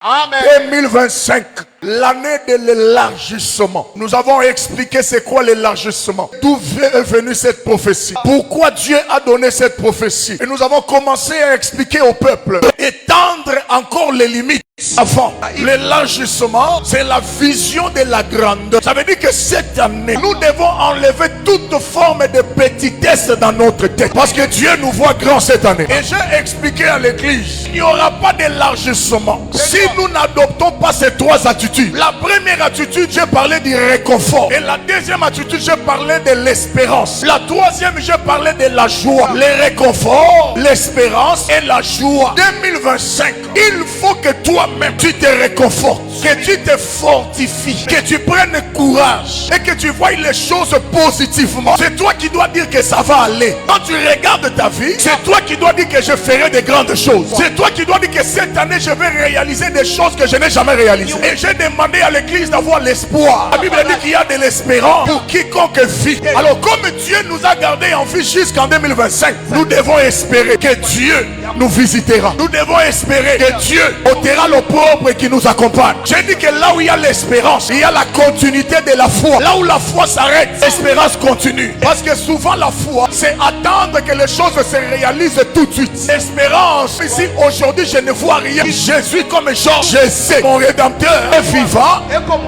Amen. 2025, l'année de l'élargissement. Nous avons expliqué c'est quoi l'élargissement. D'où est venue cette prophétie. Pourquoi Dieu a donné cette prophétie. Et nous avons commencé à expliquer au peuple. Étendre encore les limites. Avant, l'élargissement, c'est la vision de la grandeur. Ça veut dire que cette année, nous devons enlever toute forme de petitesse dans notre tête. Parce que Dieu nous voit grand cette année. Et j'ai expliqué à l'église, il n'y aura pas d'élargissement si nous n'adoptons pas ces trois attitudes. La première attitude, j'ai parlé du réconfort. Et la deuxième attitude, j'ai parlé de l'espérance. La troisième, j'ai parlé de la joie. Le réconfort, l'espérance et la joie. 2025, il faut que toi-même tu te réconfortes, que tu te fortifies, que tu prennes courage et que tu vois les choses positivement. C'est toi qui dois dire que ça va aller. Quand tu regardes ta vie, c'est toi qui dois dire que je ferai de grandes choses. C'est toi qui dois dire que cette année je vais réaliser des choses que je n'ai jamais réalisées. Et j'ai demandé à l'église d'avoir l'espoir. La Bible dit qu'il y a de l'espérance pour quiconque vit. Alors comme Dieu nous a gardés en vie jusqu'en 2025, nous devons espérer que Dieu nous visitera. Nous devons espérer que Dieu ôtera l'opprobre qui nous accompagne. J'ai dit que là où il y a l'espérance, il y a la continuité de la foi. Là où la foi s'arrête, l'espérance continue. Parce que souvent la foi, c'est attendre que les choses se réalisent tout de suite. L'espérance, ici aujourd'hui je ne vois rien. Jésus comme Jean, je sais, mon Rédempteur est vivant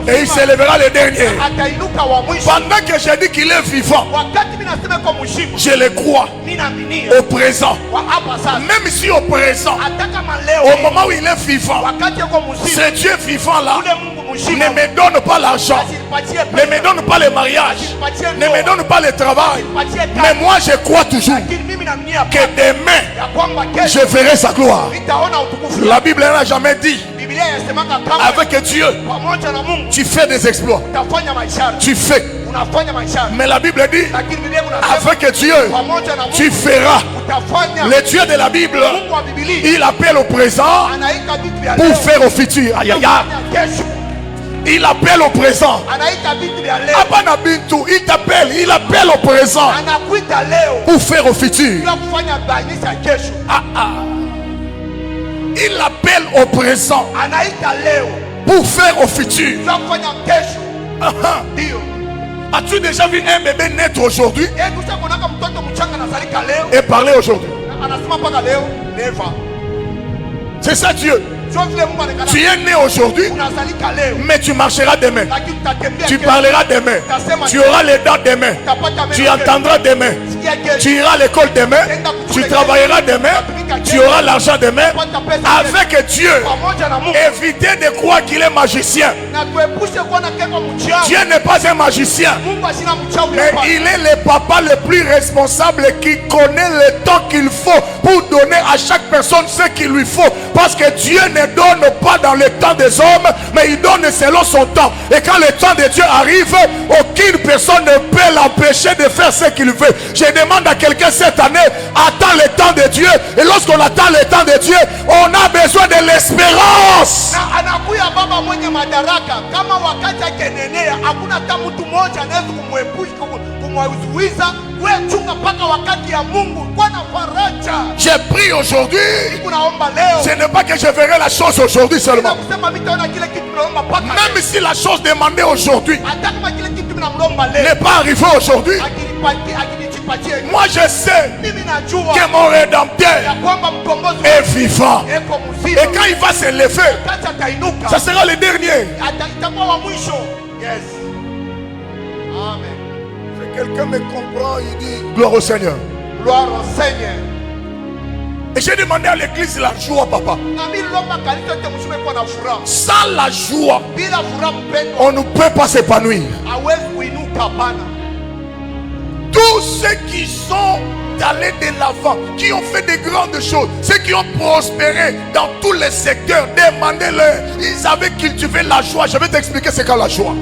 et il s'élèvera le dernier. Pendant que j'ai dit qu'il est vivant, je le crois au présent. Même si au présent, au moment où il est vivant, ce Dieu vivant là ne me donne pas l'argent, ne me donne pas le mariage, ne me donne pas le travail, mais moi je crois toujours que demain je verrai sa gloire. La Bible n'a jamais dit avec Dieu tu fais des exploits, tu fais. Mais la Bible dit avec Dieu tu feras. Le Dieu de la Bible, il appelle au présent pour faire au futur. Aïe, aïe, aïe. Il appelle au présent. Il appelle au présent pour faire au futur. Il appelle au présent pour faire au futur. As-tu déjà vu un bébé naître aujourd'hui et parler aujourd'hui? C'est ça Dieu. Tu es né aujourd'hui, mais tu marcheras demain. Tu parleras demain. Tu auras les dents demain. Tu entendras demain. Tu iras à l'école demain. Tu travailleras demain. Tu auras l'argent demain. Avec Dieu, évitez de croire qu'il est magicien. Dieu n'est pas un magicien, mais il est le papa le plus responsable qui connaît le temps qu'il faut pour donner à chaque personne ce qu'il lui faut. Parce que Dieu ne donne pas dans le temps des hommes, mais il donne selon son temps. Et quand le temps de Dieu arrive, aucune personne ne peut l'empêcher de faire ce qu'il veut. Je demande à quelqu'un cette année, attends le temps de Dieu. Et lorsqu'on attend le temps de Dieu, on a besoin de l'espérance. J'ai pris aujourd'hui. Ce n'est pas que je verrai la chose aujourd'hui seulement. Même si la chose demandée aujourd'hui n'est pas arrivée aujourd'hui, moi je sais que mon Rédempteur est vivant. Et quand il va se lever, ça sera le dernier. Amen. Quelqu'un me comprend, il dit gloire au Seigneur. Gloire au Seigneur. Et j'ai demandé à l'église la joie, papa. Sans la joie, on ne peut pas s'épanouir. Tous ceux qui sont allés de l'avant, qui ont fait de grandes choses, ceux qui ont prospéré dans tous les secteurs, demandez-leur. Ils avaient cultivé la joie. Je vais t'expliquer ce qu'est la joie.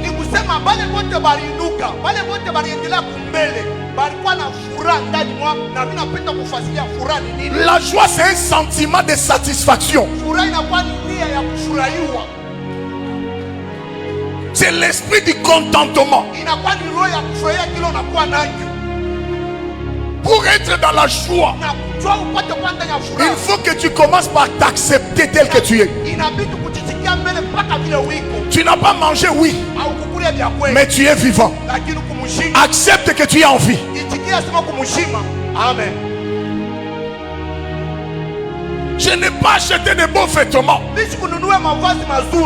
La joie, c'est un sentiment de satisfaction. C'est l'esprit du contentement. Pour être dans la joie, il faut que tu commences par t'accepter tel que tu es. Tu n'as pas mangé, oui, mais tu es vivant. Accepte que tu es en vie. Amen. Je n'ai pas acheté de beaux vêtements.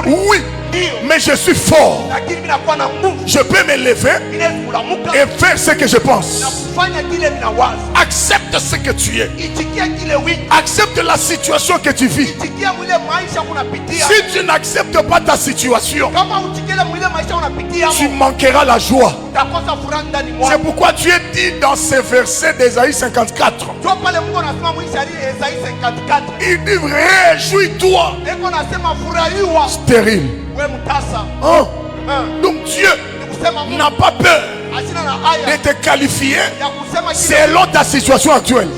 Oui, mais je suis fort. Je peux me lever et faire ce que je pense. Accepte ce que tu es. Accepte la situation que tu vis. Si tu n'acceptes pas ta situation, tu manqueras la joie. C'est pourquoi Dieu dit dans ces versets d'Ésaïe 54, il dit réjouis-toi, stérile. Hein? Donc Dieu n'a pas peur de te qualifier selon ta situation actuelle.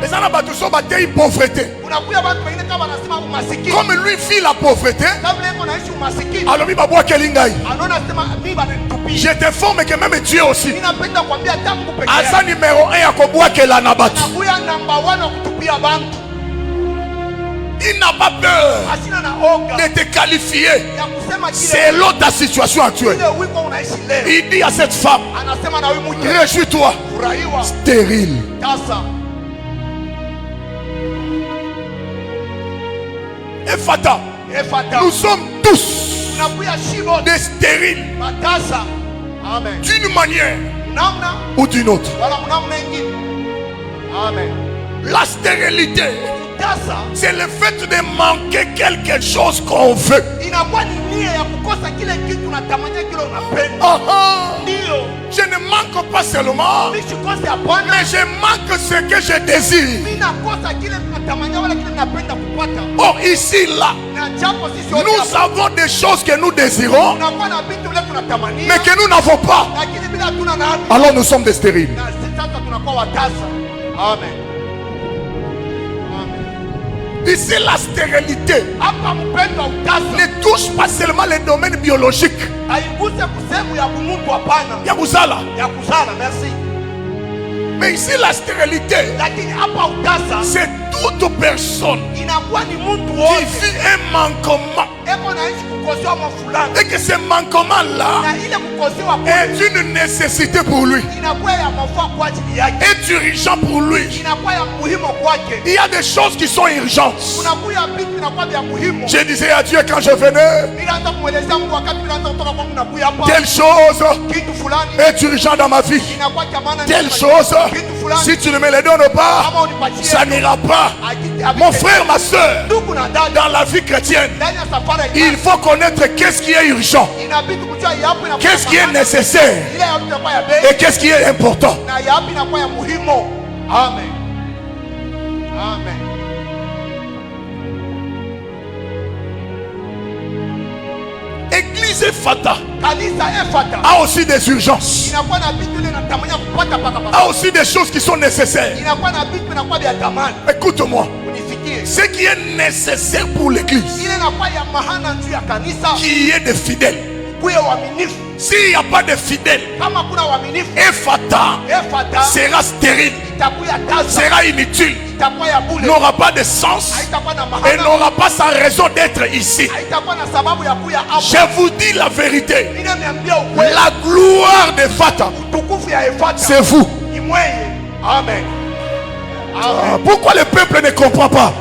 Les anabatu sont battus pauvreté. Comme lui vit la pauvreté, alors il va boire kelingai. Je t'informe que même Dieu aussi. Asa numéro 1 à boire kelanabatu. Il n'a pas peur de te qualifier selon ta situation actuelle. Il dit à cette femme, réjouis-toi, stérile. Ephata, nous sommes tous des stériles d'une manière ou d'une autre. La stérilité, c'est le fait de manquer quelque chose qu'on veut. Je ne manque pas seulement, mais je manque ce que je désire. Oh, ici, là, nous avons des choses que nous désirons, mais que nous n'avons pas. Alors nous sommes des stériles. Amen. Ici, la stérilité ne touche pas seulement les domaines biologiques. Yakuzala. Mais ici, la stérilité, c'est toute personne qui vit un manquement. Et que ce manquement-là est une nécessité pour lui, est urgent pour lui. Il y a des choses qui sont urgentes. Je disais à Dieu quand je venais, telle chose est urgente dans ma vie. Telle chose, si tu ne me les donnes pas, ça n'ira pas. Mon frère, ma soeur, dans la vie chrétienne, il faut connaître qu'est-ce qui est urgent, qu'est-ce qui est nécessaire et qu'est-ce qui est important. Amen. Amen. Église Ephata a aussi des urgences, a aussi des choses qui sont nécessaires. Écoute-moi, ce qui est nécessaire pour l'église, qui est des fidèles. S'il n'y a pas de fidèles, Ephata sera stérile, sera inutile, n'aura pas de sens et n'aura pas sa raison d'être ici. Je vous dis la vérité, la gloire d'Ephata, c'est vous. Amen. Pourquoi le peuple ne comprend pas?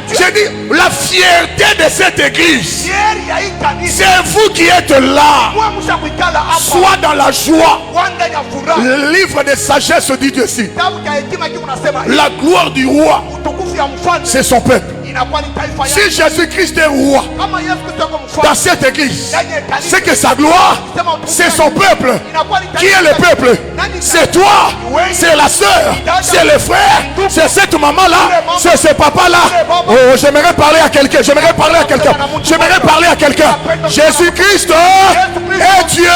J'ai dit, la fierté de cette église, c'est vous qui êtes là. Soit dans la joie. Le livre de sagesse dit ceci: la gloire du roi, c'est son peuple. Si Jésus-Christ est roi dans cette église, c'est que sa gloire, c'est son peuple. Qui est le peuple? C'est toi, c'est la soeur, c'est le frère, c'est cette maman-là, c'est ce papa-là. Oh, j'aimerais parler à quelqu'un, j'aimerais parler à quelqu'un, j'aimerais parler à quelqu'un. Jésus-Christ est Dieu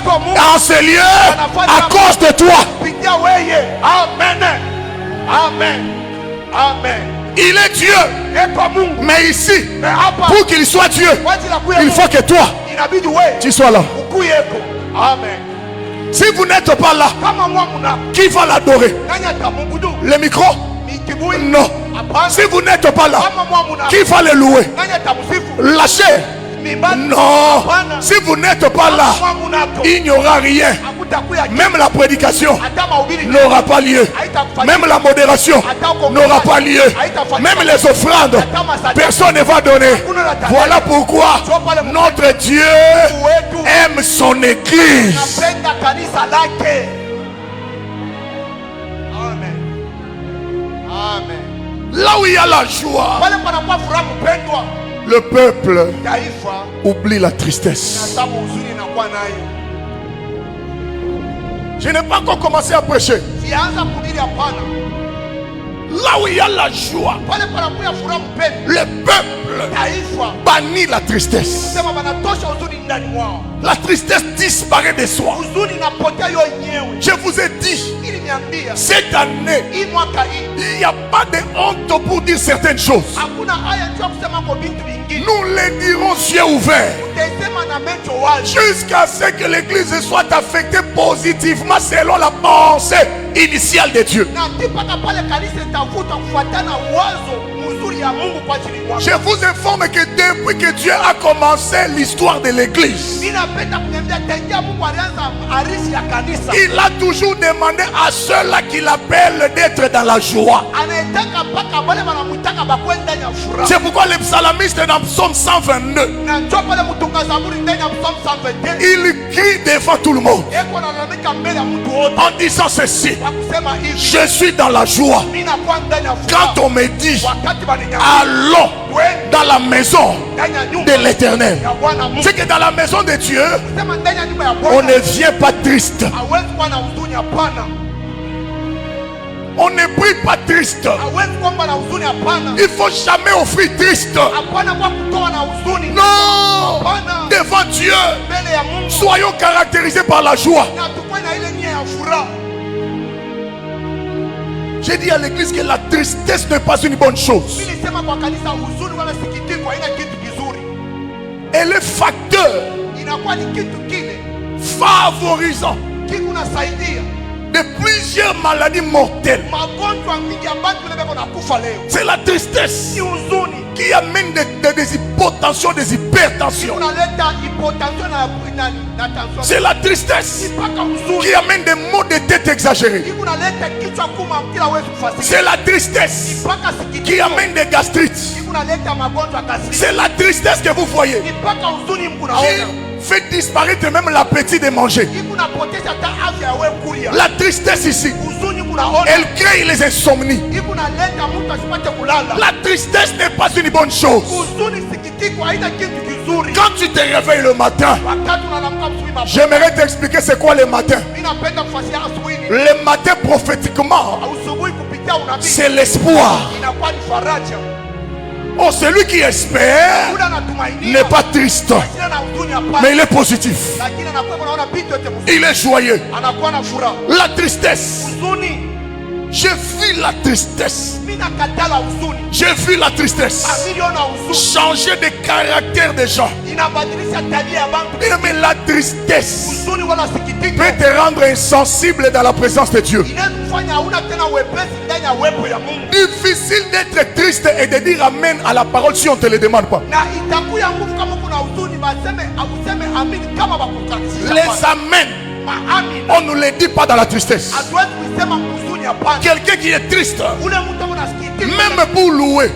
en ces lieux à cause de toi. Amen. Amen. Amen. Il est Dieu, mais ici, pour qu'il soit Dieu, il faut que toi, tu sois là. Amen. Si vous n'êtes pas là, qui va l'adorer? Le micro? Non. Si vous n'êtes pas là, qui va les louer? La chair? Non. Si vous n'êtes pas là, il n'y aura rien. Même la prédication n'aura pas lieu. Même la modération n'aura pas lieu. Même les offrandes, personne ne va donner. Voilà pourquoi notre Dieu aime son église. Amen. Amen. Là où il y a la joie, le peuple oublie la tristesse. Je n'ai pas encore commencé à prêcher. Là où il y a la joie, le peuple bannit la tristesse. La tristesse disparaît de soi. Je vous ai dit, cette année, il n'y a pas de honte pour dire certaines choses. Nous les dirons yeux ouverts, jusqu'à ce que l'église soit affectée positivement selon la pensée initiale de Dieu. Je vous informe que depuis que Dieu a commencé l'histoire de l'église, il a toujours demandé à ceux-là qu'il appelle d'être dans la joie. C'est pourquoi le psalamiste dans Psaume 122, il crie devant tout le monde en disant ceci: je suis dans la joie. Quand on me dit allons dans la maison de l'Éternel, c'est que dans la maison de Dieu, on ne vient pas triste. On ne prie pas triste. Il faut jamais offrir triste. Non. Devant Dieu, soyons caractérisés par la joie. J'ai dit à l'église que la tristesse n'est pas une bonne chose. Elle est facteur favorisant de plusieurs maladies mortelles. C'est la tristesse qui amène des hypotensions, des hypertensions. C'est la tristesse qui amène des maux de tête exagérés. C'est la tristesse qui amène des gastrites. C'est la tristesse que vous voyez qui fait disparaître même l'appétit de manger. La tristesse ici, elle crée les insomnies. La tristesse n'est pas une bonne chose. Quand tu te réveilles le matin, j'aimerais t'expliquer c'est quoi le matin. Le matin prophétiquement, c'est l'espoir. Oh, celui qui espère n'est pas triste, mais il est positif. Il est joyeux. La tristesse, j'ai vu la tristesse. J'ai vu la tristesse changer de caractère des gens. Mais la tristesse peut te rendre insensible dans la présence de Dieu. Difficile d'être triste et de dire amen à la parole si on ne te le demande pas. Les amens, on ne les dit pas dans la tristesse. Quelqu'un qui est triste, même pour louer,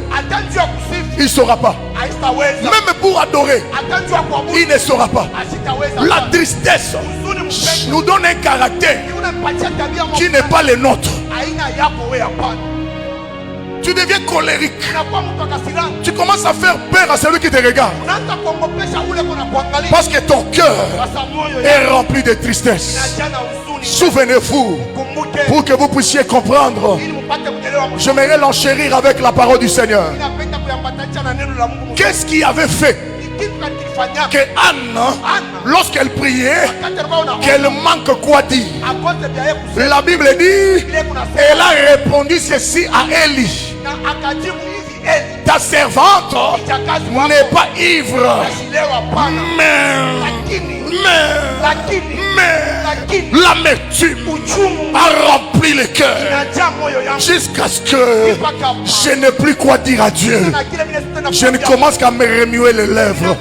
il ne saura pas. Même pour adorer, il ne saura pas. La tristesse nous donne un caractère qui n'est pas le nôtre. Tu deviens colérique. Tu commences à faire peur à celui qui te regarde. Parce que ton cœur est rempli de tristesse. Souvenez-vous, pour que vous puissiez comprendre, j'aimerais l'enchérir avec la parole du Seigneur. Qu'est-ce qui avait fait que Anne, lorsqu'elle priait, qu'elle manque quoi dire? La Bible dit, elle a répondu ceci à Élie: ta ta servante n'est pas ivre, mais l'amertume a rempli le cœur jusqu'à ce que je n'ai plus quoi dire à Dieu. Je ne commence qu'à me remuer les lèvres.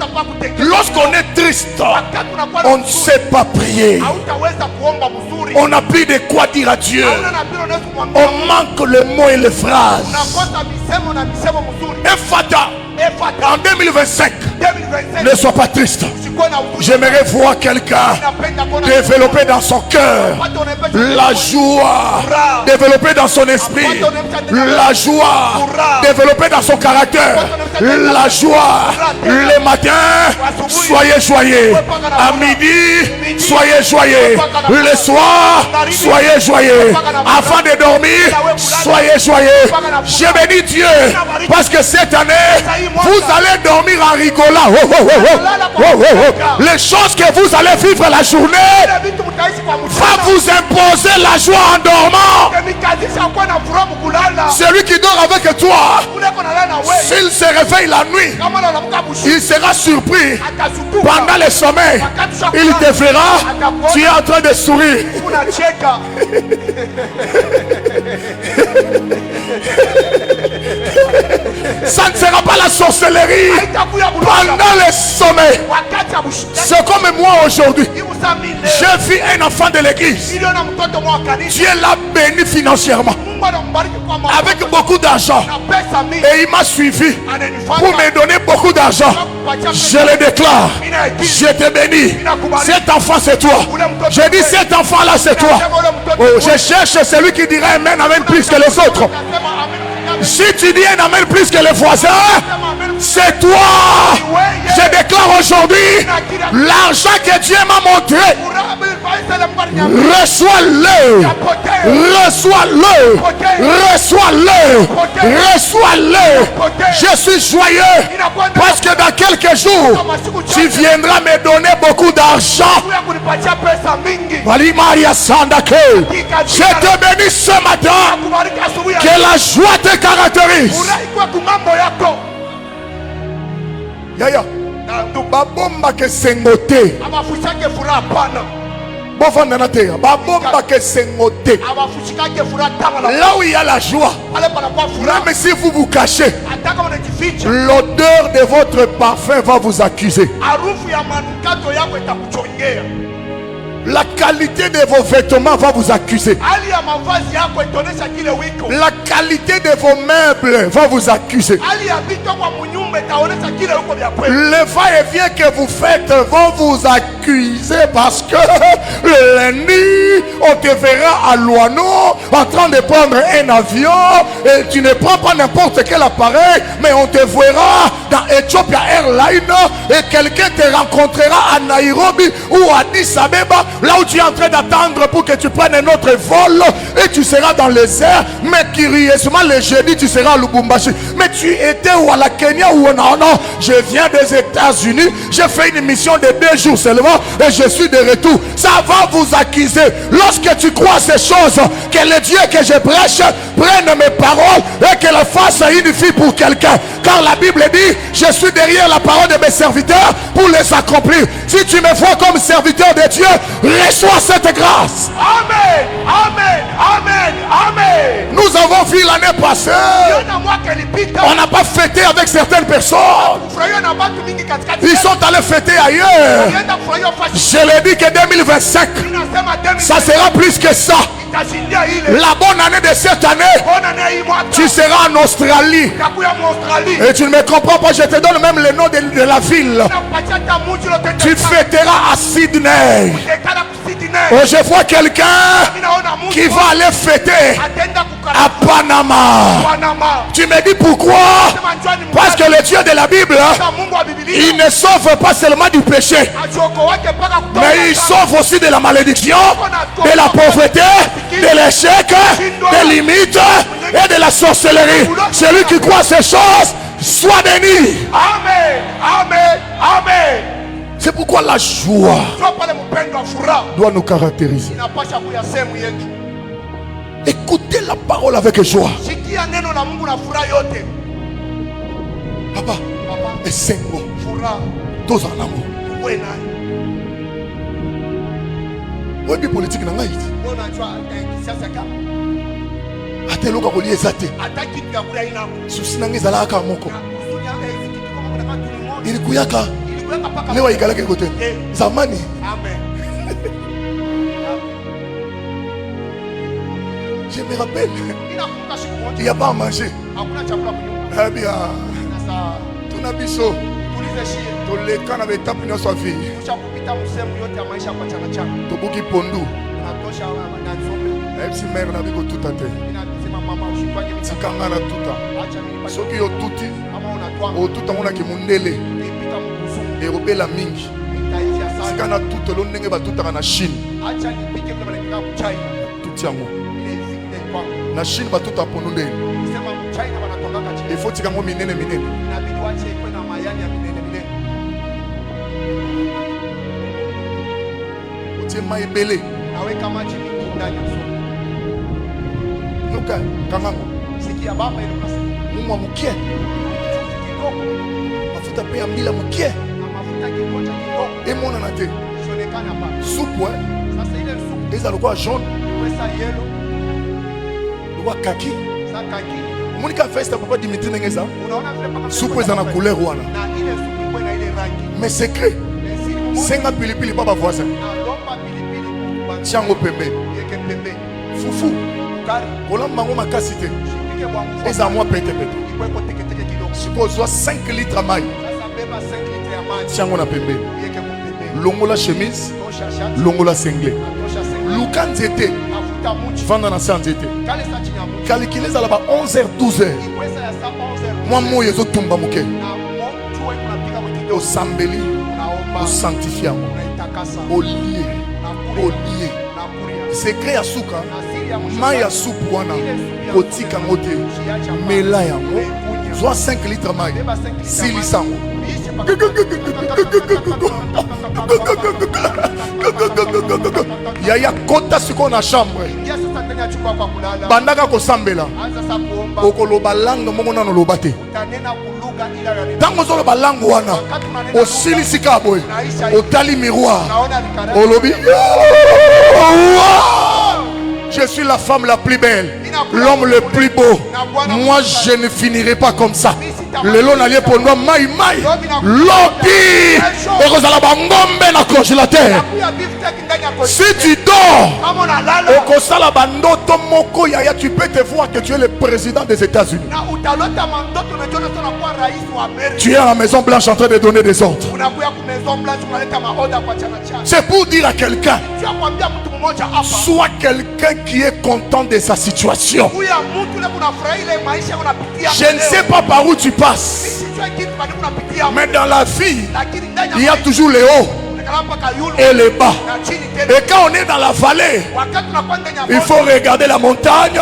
Lorsqu'on est triste, on ne sait pas prier. On n'a plus de quoi dire à Dieu. On manque les mots et les phrases. Ephata, en 2025, ne sois pas triste. J'aimerais voir quelqu'un développer dans son cœur la joie, développer dans son esprit la joie, développer dans son caractère la joie. Le matin, soyez joyeux. À midi, soyez joyeux. Le soir, soyez joyeux. Avant de dormir, soyez joyeux. Je bénis Dieu parce que cette année, vous allez dormir en rigolant. Les choses que vous allez vivre la journée va vous imposer la joie en dormant. Celui qui dort avec toi, s'il se réveille la nuit, il sera surpris. Pendant le sommeil, il te verra, tu es en train de sourire. Ça ne sera pas la sorcellerie pendant le sommeil. C'est comme moi aujourd'hui. J'ai vu un enfant de l'église. Dieu l'a béni financièrement avec beaucoup d'argent. Et il m'a suivi pour me donner beaucoup d'argent. Je le déclare. Je te bénis. Cet enfant c'est toi. Je dis cet enfant là c'est toi. Oh, je cherche celui qui dirait amen, amen plus que les autres. Si tu dis un amen plus que les voisins, c'est toi. Je déclare aujourd'hui l'argent que Dieu m'a montré. Reçois-le. Reçois-le. Reçois-le. Reçois-le. Je suis joyeux parce que dans quelques jours, tu viendras me donner beaucoup d'argent. Je te bénis ce matin. Que la joie te caractérise. Yaya, babomba ke sengote. Là où il y a la joie, même si vous vous cachez, l'odeur de votre parfum va vous accuser. La qualité de vos vêtements va vous accuser. La qualité de vos meubles va vous accuser. Le va-et-vient que vous faites va vous accuser parce que le lundi, on te verra à Loano en train de prendre un avion et tu ne prends pas n'importe quel appareil, mais on te verra dans Ethiopia Airlines et quelqu'un te rencontrera à Nairobi ou à Addis Abeba, là où tu es en train d'attendre pour que tu prennes un autre vol et tu seras dans les airs, mais curieusement le jeudi tu seras à Lubumbashi. Mais tu étais ou à la Kenya ou non, je viens des États-Unis, j'ai fait une mission de 2 jours seulement et je suis de retour. Ça va vous accuser. Lorsque tu crois ces choses, que le Dieu que je prêche prenne mes paroles et qu'elle fasse une fille pour quelqu'un. Car la Bible dit, je suis derrière la parole de mes serviteurs pour les accomplir. Si tu me vois comme serviteur de Dieu, reçois cette grâce. Amen, amen, amen, amen. Nous avons vu l'année passée, on n'a pas fêté avec certaines personnes. Ils sont allés fêter ailleurs. Je l'ai dit que 2025, ça sera plus que ça. La bonne année de cette année, tu seras en Australie. Et tu ne me comprends pas, je te donne même le nom de la ville. Tu fêteras à Sydney. Oh, je vois quelqu'un qui va aller fêter à Panama. Tu me dis pourquoi? Parce que le Dieu de la Bible, il ne sauve pas seulement du péché, mais il sauve aussi de la malédiction, de la pauvreté, de l'échec, des limites et de la sorcellerie. Celui qui croit ces choses soit béni. Amen, amen, amen. C'est pourquoi la joie doit nous caractériser. Écoutez la parole avec joie. Papa, et sengo. Tous en amour. Oui, puis politique n'a pas été. Atelo ka koli ezate. Susi nange zala aka moko. Il kuyaka. Lewa ikala ke kote. Zamani. Amen. Je me rappelle. Il n'y a pas à manger. Eh bien. Tunabiso. Tous les cas n'avaient pas pu nous sauver. Tobuki Pondu. Même si mère n'a pas tout à terre. Tikanga na tuta. Soki yo tuti. O tuta mona ki mundele. Erobe la mingi. Tikana tuta lo ndenge ba tuta na Chine. Tuti yango. Na Chine ba tuta ponundele. Il faut tikango minene minene. Otie mai belé. Nuka kangango. Siki ababa ile kasi. Mungu mukie. Mafuta pe ya mbila mukie. Na mafuta kikocha kiko. Emona na te. Jonekana pa. Soupe ouais. Sasa ile soupe. Eza lokwa jaune. Pesa yellow. Lokwa kaki. Sa kaki. Monika festa papa Dimitri Nengeza. Unaona vile papa. Soupe eza na couleur wana. Na ile soupe iko na ile rangi. Mais secret. Senga pilipili baba voisin. Na lomba pilipili. Tiango pembe. Yeke pembe. Fufu. Voilà mango makasi te. Eza moi pete pete. Siko soit 5 litres à maille. Tiango na pembe. Longo la chemise. Longo la single. Lukan zete. Vanda na san zete. Calculez à là-bas 11h 12h. Moi moi yezo tumba muke. Au sambeli. Au sanctifier. Au lié. Au lié. Secret ya suka. Mai ya soupe wana kotika ngote mela yango soit 5 litres mai silisango yaya kota siko na chambre bandaka kosambela okoloba langue moko nano loba te ntango ozoloba langue wana osilisika boye otali miroir olobi je suis la femme la plus belle, l'homme le plus beau. Moi, je ne finirai pas comme ça. Le long allié pour nous, maï maï, lobby, et Rosala Bangombe na congélateur. Si tu dors, au Kosala Bandoto Moko Yaya, tu peux te voir que tu es le président des États-Unis. Tu es à la Maison Blanche en train de donner des ordres. C'est pour dire à quelqu'un, sois quelqu'un qui est content de sa situation. Je ne sais pas par où tu passes, mais dans la vie, il y a toujours les hauts et les bas. Et quand on est dans la vallée, il faut regarder la montagne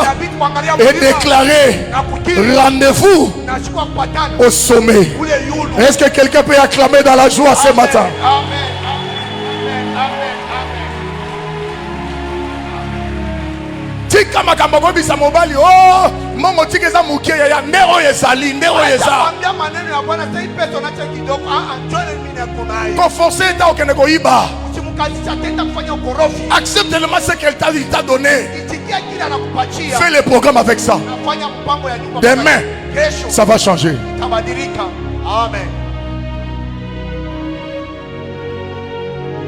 et déclarer rendez-vous au sommet. Est-ce que quelqu'un peut acclamer dans la joie ce matin? Tika makambo bisa mobali oh mongo tika za mukie ya ndero yezali ndero yeza ko forcer ta okene ko iba accepte tellement ce qu'elle t'a donné, fais le programme avec ça. Demain ça va changer. Amen.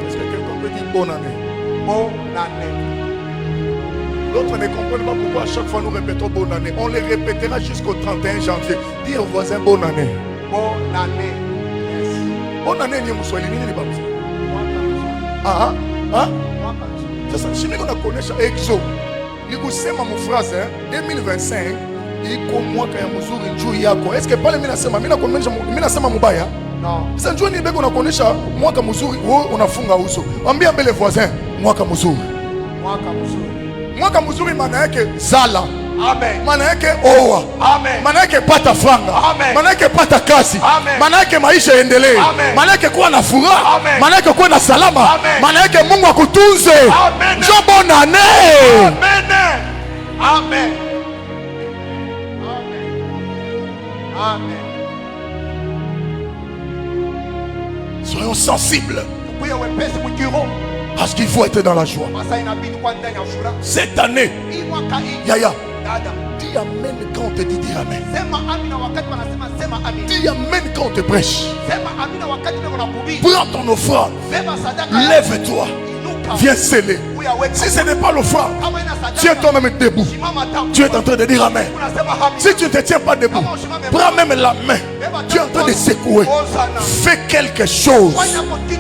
Est-ce que quelqu'un peut dire bonne année? Bonne année. D'autres ne comprennent pas pourquoi à chaque fois nous répétons bonne année. On les répétera jusqu'au 31 janvier. Dis au voisin bonne année. Bonne année. Yes. Bonne année, ni Moussouli, ni Bamsa. Ah, ah, c'est ça. Si nous connaissons Exo, nous savons mon phrase 2025. Il moi quand il yako. Est-ce que pas les minasema? Minasema mubaya? Non. C'est un jour ni beko na konesha moi comme muzuri. On a funga uso. Ambia mbele voisin moi comme muzuri. Moi comme muzuri. Mwaka mzuri maana yake zala. Amen. Maana yake oa. Amen. Maana yake pata franga. Amen. Maana yake pata kazi. Amen. Maana yake maisha yaendelee. Maana yake kuwa na furaha. Maana yake kuwa na salama. Maana yake Mungu akutunze. Amen. Njoo bonne année. Amen. Amen. Amen. Amen. Soyons sensibles. Ukuye wepesi mkiroho. Parce qu'il faut être dans la joie. Masa inabidi kuwa ndani ya furaha. Cette année, Hii mwaka hii. Yaya, Dada. dis amen quand on te dit dire amen. Sema amina wakati wanasema sema amina. Dis amen quand on te prêche. Sema amina wakati ndio kuhubiri. Prends ton offrande. Beba sadaka. Lève-toi. Inuka. Viens sceller. Si ce n'est pas l'offrande, Kama ina sadaka. tiens toi-même debout. Simama tamu. Tu es en train de dire amen. Unasema amina. Si tu ne te tiens pas debout, prends même la main. Tu es en train de secouer. Fais quelque chose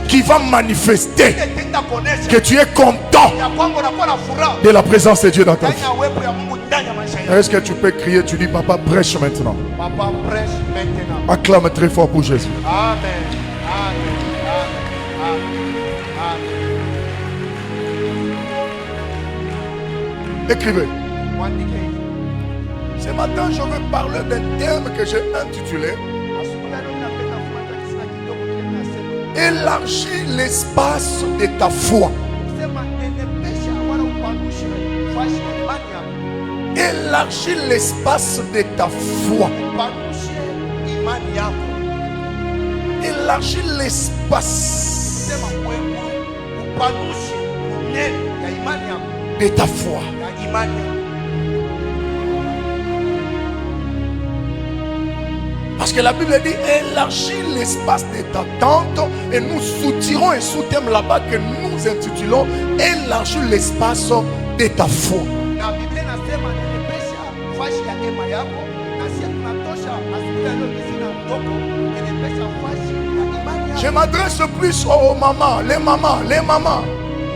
qui va manifester Tenda kuonesha. que tu es content Ya kwamba unakuwa na furaha. de la présence de Dieu dans ta vie. Ndani ya uwepo ya Mungu ndani ya maisha yako. Est-ce que tu peux crier? Tu dis, papa, prêche maintenant. Papa prêche maintenant. Acclame très fort pour Jésus. Amen. Amen. Amen. Amen. Écrivez. Mwandike hivi. Ce matin, je veux parler d'un thème que j'ai intitulé Asubuhi ya leo ninapenda kufuata kisina kidogo kile kinasema. Élargis l'espace de ta foi. Sema nenepesha wala upanushe fashi ya imani yako. Élargis l'espace de ta foi. Upanushe imani yako. Élargis l'espace Sema wewe upanushe unene ya imani yako. de ta foi. Ya imani yako. Parce que la Bible dit élargis l'espace de ta tente et nous soutirons un sous-thème là-bas que nous intitulons élargis l'espace de ta foi. Na Biblia inasema nenepesha fashi ya hema yako, na sisi tunatosha asubuhi ya leo kisina ndogo nenepesha fashi ya imani yako. Je m'adresse plus aux mamans, les mamans.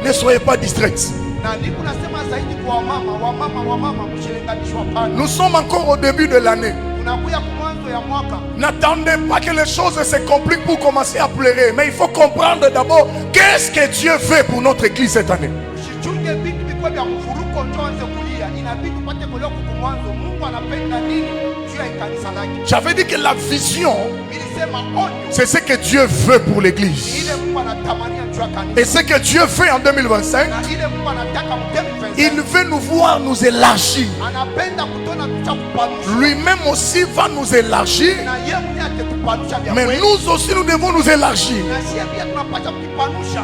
Ne soyez pas distraites. Na niko nasema zaidi kwa wamama mshilinganishwa pana. Nous sommes encore au début de l'année. Tunakuya kumwanzo ya mwaka. N'attendez pas que les choses se compliquent pour commencer à pleurer. Mais il faut comprendre d'abord qu'est-ce que Dieu fait pour notre église cette année. Usichunge vitu vikubwa vya mfuruko ndio anze kulia. Inabidi upate kuelewa kwa mwanzo Mungu anapenda nini juu ya kanisa lake. J'avais dit que la vision, Nilisema onyo c'est ce que Dieu veut pour l'église. ile Mungu anatamania juu ya kanisa. Et ce que Dieu fait en 2025, Na ile Mungu anataka mtemi il veut nous voir nous élargir. anapenda kutona tucha kupanusha. Lui-même aussi va nous élargir. Na yeye mwenyewe atatupanusha vya Mais kweli. nous aussi, nous devons nous élargir. Na sisi pia tunapata kupanusha.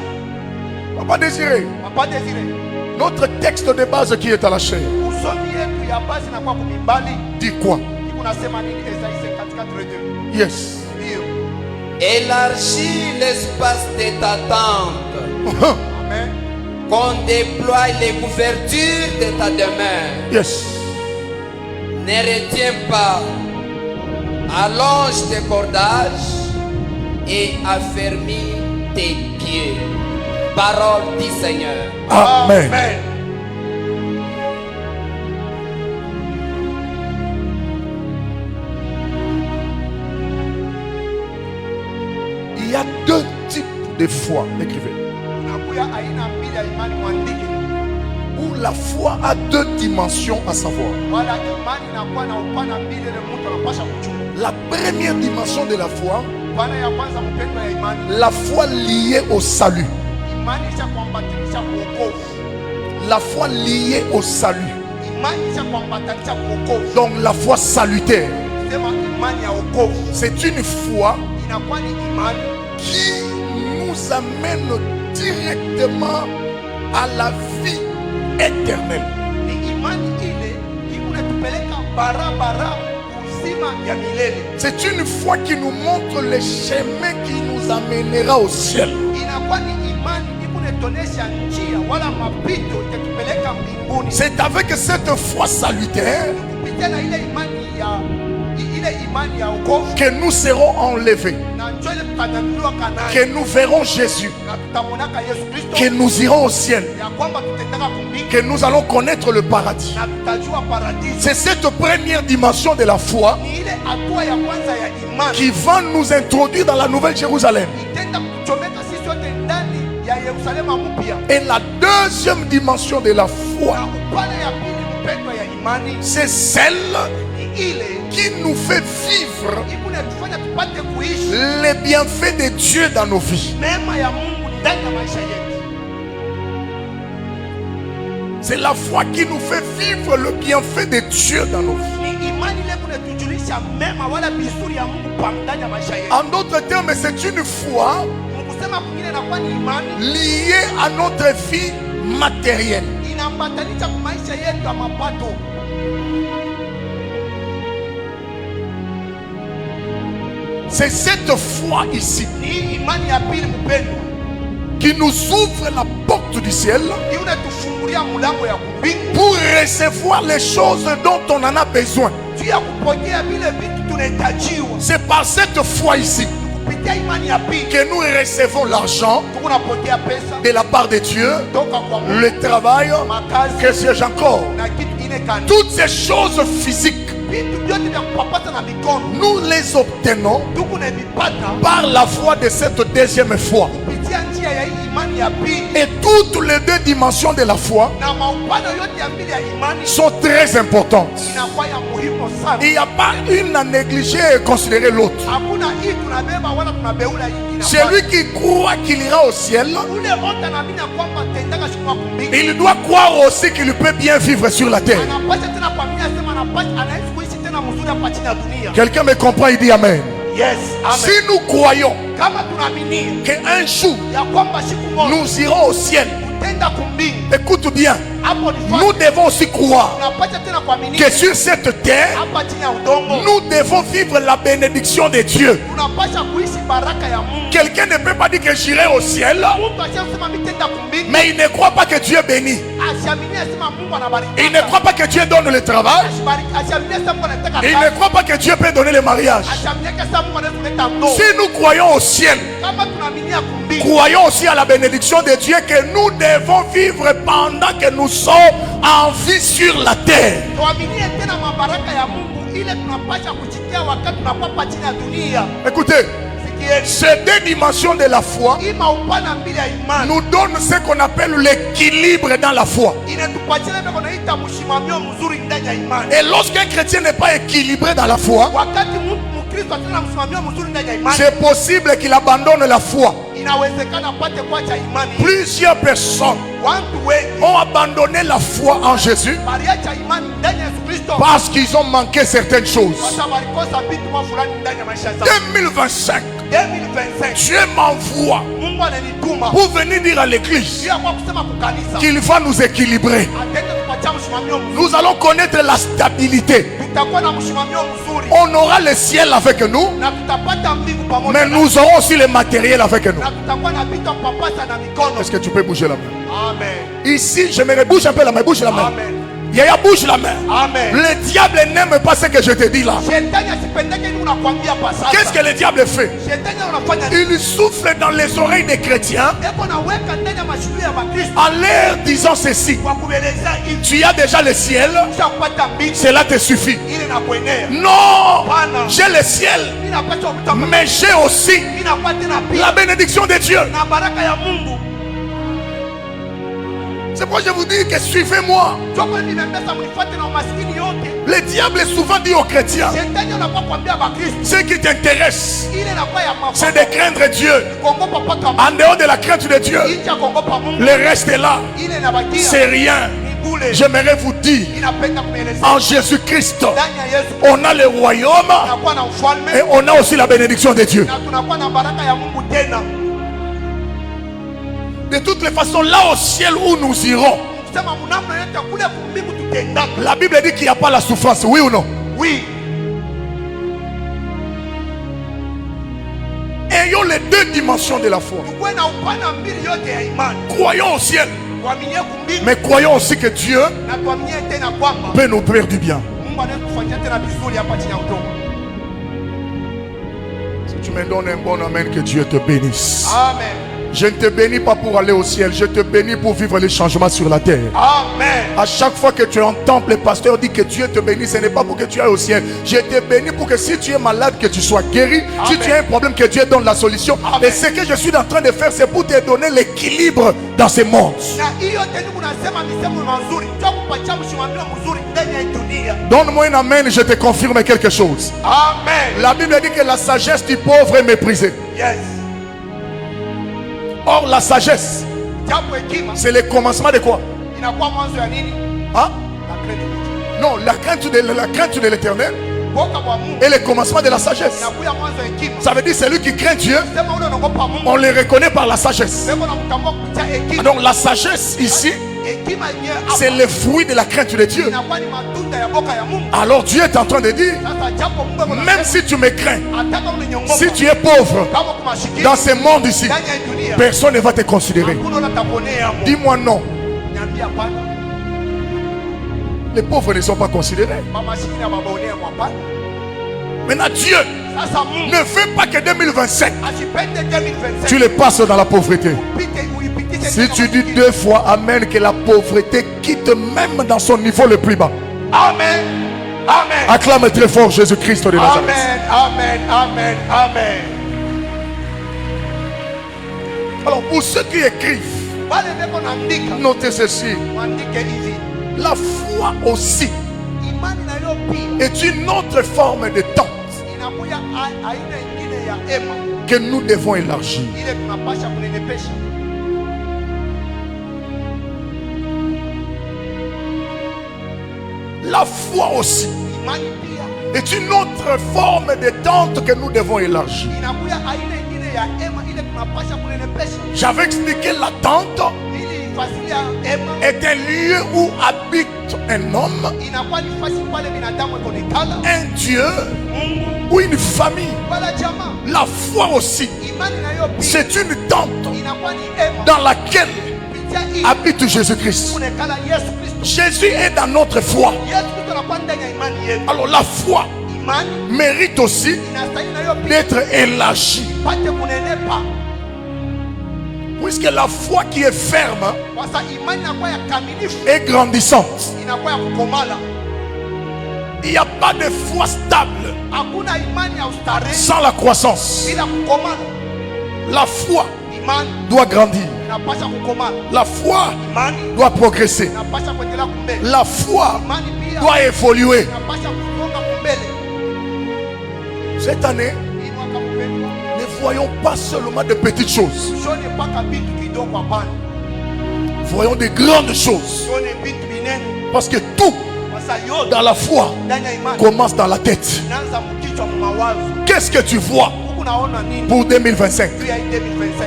Papa désiré, Papa Desire. notre texte de base qui est à la chair, Usomi yetu ya basi na kwa kumimbali. dit quoi? Unasema nini Esaïe 54:2? Yes. Ndio. Élargis l'espace de ta tente, Amen. qu'on déploie les couvertures de ta demeure. Yes. Ne retiens pas, allonge tes cordages et affermis tes pieds. Parole du Seigneur. Amen. Il y a deux types de foi, écrivez. Unakuya aina mbili ya imani mwandike. Où la foi a deux dimensions à savoir. Wala imani inakuwa na upana mbili ile mtu anapasha kuchunga. La première dimension de la foi, Upana ya kwanza mpendo ya imani. la foi liée au salut. Imani isha kuambatanisha kuokovu. La foi liée au salut. Imani isha kuambatanisha kuokovu. Donc la foi salutaire. Sema imani ya wokovu. C'est une foi Inakuwa ni imani qui nous amène directement à la vie éternelle. ni imani ile ikunatupeleka barabara uzima ya milele. C'est une foi qui nous montre le chemin qui nous amènera au ciel. Inakuwa ni imani ikunetonesha njia wala mapito itatupeleka mbinguni. C'est avec cette foi salutaire Kupitia na ile imani ya wokovu que nous serons enlevés, na njoo ile tutanyanyuliwa Kanaani que nous verrons Jésus, na tutamonaka Yesu Kristo, que nous irons au ciel, ya kwamba tutataka kumbingu que nous allons connaître le paradis. na tutajua paradiso. C'est cette première dimension de la foi Ni ile hatua ya kwanza ya imani qui va nous introduire dans la nouvelle Jérusalem. itenda kuchomeka sisi sote ndani ya Yerusalemu mpya. Et la deuxième dimension de la Na foi, upande ya pili mpendwa ya imani c'est celle ni ile qui nous fait vivre ikunatufanya tupate kuishi les bienfaits de Dieu dans nos vies. neema ya Mungu ndani ya maisha yetu. C'est la foi qui nous fait vivre le bienfait de Dieu dans nos vies. Ni imani ile kunatujulisha mema wala vizuri ya Mungu pa ndani ya maisha yetu. En d'autres termes, c'est une foi kusema kwingine inakuwa ni imani liée à notre vie matérielle. inaambatanisha kwa maisha yetu ya mapato. C'est cette foi ici Ni imani ya pili mpendwa, qui nous ouvre la porte du ciel hii unatufungulia mlango ya mbingu pour recevoir les choses dont on en a besoin. juu ya kupokea vile vitu tunahitajiwa. C'est par cette foi ici Kupitia imani ya pili que nous recevons l'argent tunapokea pesa de la part de Dieu, toka kwa Mungu, le travail, makazi que sais-je encore. na kitu kingine kani. Toutes ces choses physiques, Vitu vyote vya kupapasa na mikono nous les obtenons tukunavipata par la foi de cette deuxième foi. kupitia njia ya hii imani ya pili, Et toutes les deux dimensions de la foi na maupano yote ya pili ya imani sont très importantes. inakuwa ya muhimu sana. Il n'y a pas une à négliger et considérer l'autre. Hakuna hii tunabeba wala tunabeula hii. Celui qui croit qu'il ira au ciel, Ule wote anaamini kwamba tendaka siku kumbingu, il doit croire aussi qu'il peut bien vivre sur la terre. anapasha tena kuamini asema anaishi kuishi tena mzuri hapa chini ya dunia. Quelqu'un me comprend, il dit Amen. Yes, Si amen. nous croyons Kama tunaamini qu'un jour ya kwamba siku moja nous irons au ciel, tenda kumbingu, écoute bien, hapo ni nous devons aussi croire tunapasha tena kuamini que sur cette terre, hapa chini ya udongo nous devons vivre la bénédiction de Dieu. tunapasha kuishi baraka ya Mungu. Quelqu'un ne peut pas dire que j'irai au ciel, Mtu asiyesema mimi tenda kumbingu, mais il ne croit pas que Dieu bénit. asiamini asema Mungu anabariki. Il ne croit pas que Dieu donne le travail. Asiamini asema Mungu anataka Il kazi. ne croit pas que Dieu peut donner le mariage. Asiamini asema Mungu anaweza kuleta ndoa. Si nous croyons au ciel, Kama tunaamini ya kumbingu, croyons aussi à la bénédiction de Dieu que nous devons vivre pendant que nous sommes en vie sur la terre. tuaminie tena mabaraka ya Mungu ile tunapasha kuchikia wakati tunakuwa chini ya dunia. Écoutez, Sikieni, ces deux dimensions de la foi hii maupana mbili ya imani nous donnent ce qu'on appelle l'équilibre dans la foi. inatupatia ile tunaita mshimamio mzuri ndani ya imani. Et lorsqu'un chrétien n'est pas équilibré dans la foi, Wakati Mkristo atana msimamio mzuri ndani ya imani, c'est possible qu'il abandonne la foi. inawezekana apate kuacha imani. Plusieurs personnes Watu wengi ont abandonné la foi en Jésus waliacha imani ndani ya Yesu Kristo parce qu'ils ont manqué certaines choses. kwa sababu walikosa vitu fulani ndani ya maisha yao. 2025, 2025 Dieu m'envoie Mungu ananituma pour venir dire à l'église pia kwa kusema kukanisa qu'il va nous équilibrer. atende kupatia msimamio mzuri. Nous allons connaître la stabilité. Tutakuwa na msimamio mzuri On aura le ciel avec nous, na tutapata mbingu pamoja mais na- nous aurons aussi le matériel avec nous. na tutakuwa na vitu papasa na mikono. Est-ce que tu peux bouger la main? Amen. Ici, je me bouge un peu la main, bouge la main. Amen. Yaya, bouge la main. Amen. Le diable n'aime pas ce que je te dis là. Shetani asipendeke ni unakwambia pa sasa. Qu'est-ce que le diable fait? Shetani unafanya nini? Il souffle dans les oreilles des chrétiens Eko naweka ndani ya mashule ya Wakristo en leur disant ceci. kwa kuelezea hivi Tu as déjà le ciel, kisha kupata mbingu cela te suffit. ile na kuenea. Non, Hapana. j'ai le ciel, Mimi napata kupata mais j'ai aussi mimi napata tena la pia bénédiction de Dieu. na baraka ya Mungu. C'est pourquoi je vous dis que suivez-moi. Joko nimembesa mnifuate na umaskini yote. Le diable souvent dit aux chrétiens, Shetani anakuwa kwambia Wakristo ce qui t'intéresse, ile inakuwa ya c'est mafuta. de craindre Dieu. Kuogopa paka En dehors de la crainte de Dieu, nje ya kuogopa Mungu. le reste est là. Ile inabakia C'est rien. ni bure. J'aimerais vous dire, Inapenda kuelezea en Jésus-Christ, ndani ya Yesu on a le royaume tunakuwa na ufalme et on a aussi la bénédiction de Dieu. na tunakuwa na baraka ya Mungu tena. De toutes les façons, là au ciel où nous irons, Sema mnamna yote kule kumbingu tutendaka. la Bible dit qu'il n'y a pas la souffrance, oui ou non? Oui. Ayons les deux dimensions de la foi. Tukuwe na upana mbili yote ya imani. Croyons au ciel, Tuaminie kumbingu mais croyons aussi que Dieu na tuaminie tena kwamba peut nous faire du bien. Mungu anaweza kufanyia tena vizuri hapa chini ya udongo. Si tu me donnes un bon amen, que Dieu te bénisse. Amen. Je ne te bénis pas pour aller au ciel, je te bénis pour vivre les changements sur la terre. Amen. À chaque fois que tu entends le pasteur dire que Dieu te bénisse, ce n'est pas pour que tu ailles au ciel. Je te bénis pour que si tu es malade, que tu sois guéri. Si Amen. tu as un problème, que Dieu donne la solution. Amen. Et ce que je suis en train de faire, c'est pour te donner l'équilibre dans ce monde. Na hiyo tena unasema misemo mazuri. Ndio kupatia mshimamio mzuri ndani ya dunia. Donne-moi un amen, je te confirme quelque chose. Amen. La Bible dit que la sagesse du pauvre est méprisée. Yes. Or, la sagesse, Japo hekima c'est le commencement de quoi? inakuwa mwanzo ya nini? Hein? La crainte de Dieu. Non, la crainte de l'éternel, Et le commencement de la sagesse. Ça veut dire celui qui craint Dieu, on le reconnaît par la sagesse. Donc la sagesse ici, c'est le fruit de la crainte de Dieu. Alors Dieu est en train de dire, même si tu me crains, si tu es pauvre dans ce monde ici, personne ne va te considérer. Dis-moi non. Les pauvres ne sont pas considérés. Maintenant Dieu ne veut pas que 2025 tu le passes dans la pauvreté. Si tu dis 2 fois Amen, que la pauvreté quitte même dans son niveau le plus bas. Amen. Amen. Acclame très fort Jésus-Christ de Nazareth. Amen. Amen. Amen. Amen. Alors pour ceux qui écrivent, notez ceci. La foi aussi est une autre forme de tente que nous devons élargir. La foi aussi est une autre forme de tente que nous devons élargir. J'avais expliqué la tente est un lieu où habite un homme, un Dieu ou une famille. La foi aussi, c'est une tente dans laquelle habite Jésus-Christ. Jésus est dans notre foi. Alors la foi mérite aussi d'être élargie. Puisque la foi qui est ferme est grandissante. Il n'y a pas de foi stable sans la croissance. La foi doit grandir. La foi doit progresser. La foi doit évoluer. Cette année, ne voyons pas seulement de petites choses. Voyons de grandes choses. Parce que tout dans la foi commence dans la tête. Qu'est-ce que tu vois pour 2025?